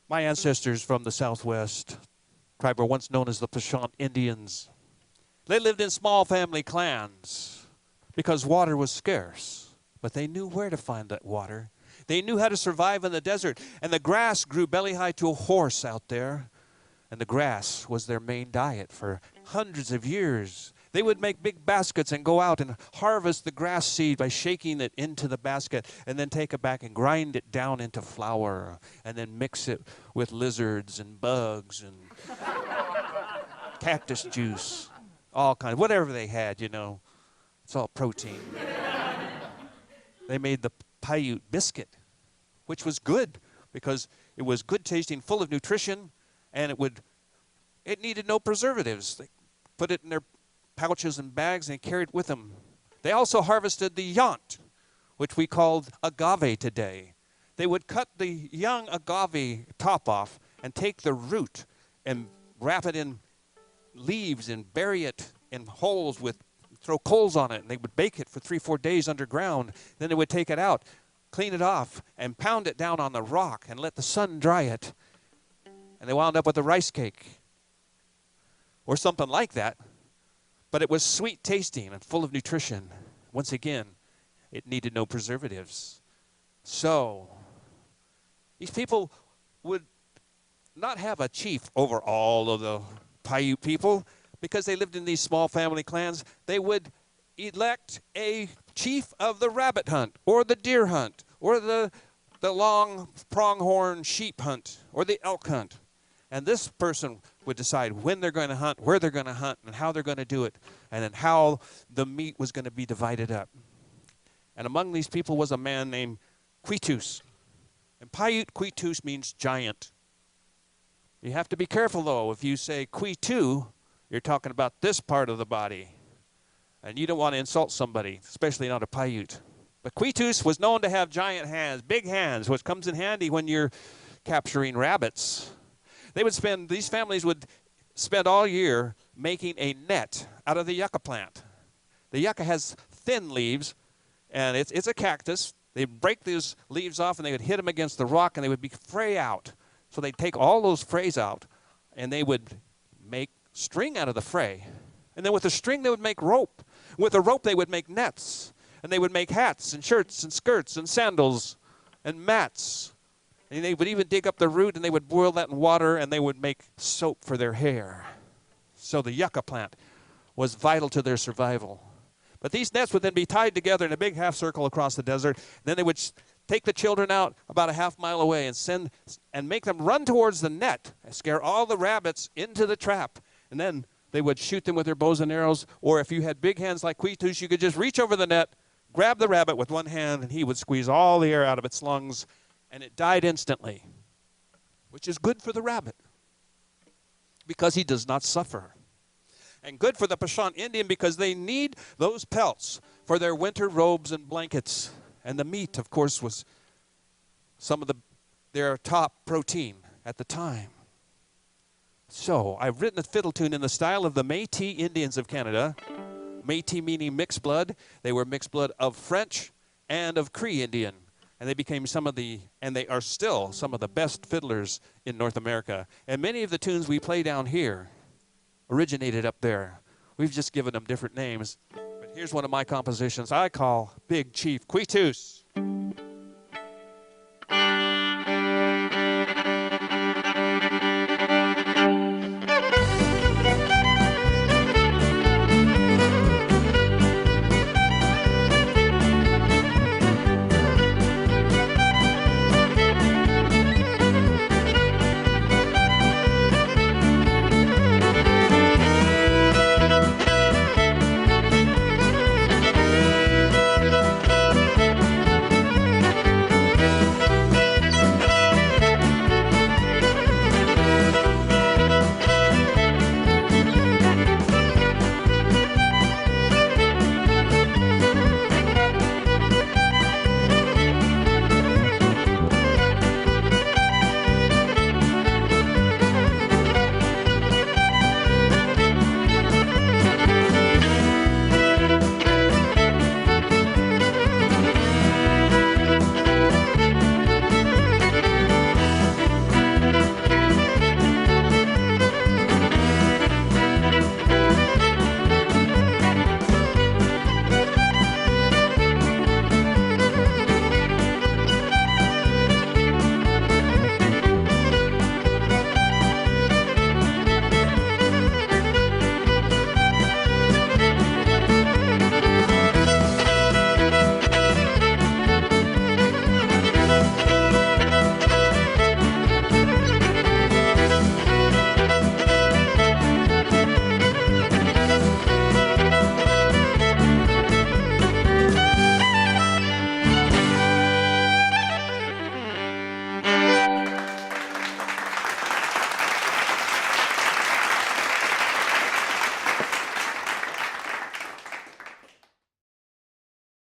My ancestors from the Southwest tribe were once known as the Pashant Indians. They lived in small family clans because water was scarce, but they knew where to find that water. They knew how to survive in the desert, and the grass grew belly-high to a horse out there, and the grass was their main diet for hundreds of years. They would make big baskets and go out and harvest the grass seed by shaking it into the basket and then take it back and grind it down into flour and then mix it with lizards and bugs and cactus juice, all kinds, whatever they had, you know. It's all protein. They made the Paiute biscuit, which was good because it was good tasting, full of nutrition, and it needed no preservatives. They put it in their pouches and bags and carried it with them. They also harvested the yaunt, which we called agave today. They would cut the young agave top off and take the root and wrap it in leaves and bury it in holes with, throw coals on it, and they would bake it for 3-4 days underground. Then they would take it out, clean it off, and pound it down on the rock and let the sun dry it. And they wound up with a rice cake or something like that. But it was sweet tasting and full of nutrition. Once again, it needed no preservatives. So these people would not have a chief over all of the Paiute people because they lived in these small family clans. They would elect a chief of the rabbit hunt or the deer hunt or the long pronghorn sheep hunt or the elk hunt. And this person would decide when they're going to hunt, where they're going to hunt, and how they're going to do it, and then how the meat was going to be divided up. And among these people was a man named Quetoos. And Paiute Quetoos means giant. You have to be careful, though. If you say Quetoo, you're talking about this part of the body. And you don't want to insult somebody, especially not a Paiute. But Quetoos was known to have giant hands, big hands, which comes in handy when you're capturing rabbits. These families would spend all year making a net out of the yucca plant. The yucca has thin leaves, and it's a cactus. They'd break these leaves off, and they would hit them against the rock, and they would be fray out. So they'd take all those frays out, and they would make string out of the fray. And then with the string, they would make rope. With the rope, they would make nets, and they would make hats and shirts and skirts and sandals and mats. And they would even dig up the root, and they would boil that in water, and they would make soap for their hair. So the yucca plant was vital to their survival. But these nets would then be tied together in a big half circle across the desert. And then they would take the children out about a half mile away and make them run towards the net and scare all the rabbits into the trap. And then they would shoot them with their bows and arrows. Or if you had big hands like Quetoos, you could just reach over the net, grab the rabbit with one hand, and he would squeeze all the air out of its lungs. And it died instantly, which is good for the rabbit because he does not suffer. And good for the Pashant Indian because they need those pelts for their winter robes and blankets. And the meat, of course, was some of their top protein at the time. So I've written a fiddle tune in the style of the Métis Indians of Canada. Métis meaning mixed blood. They were mixed blood of French and of Cree Indian. And they became and they are still some of the best fiddlers in North America. And many of the tunes we play down here originated up there. We've just given them different names. But here's one of my compositions I call Big Chief Quetoos.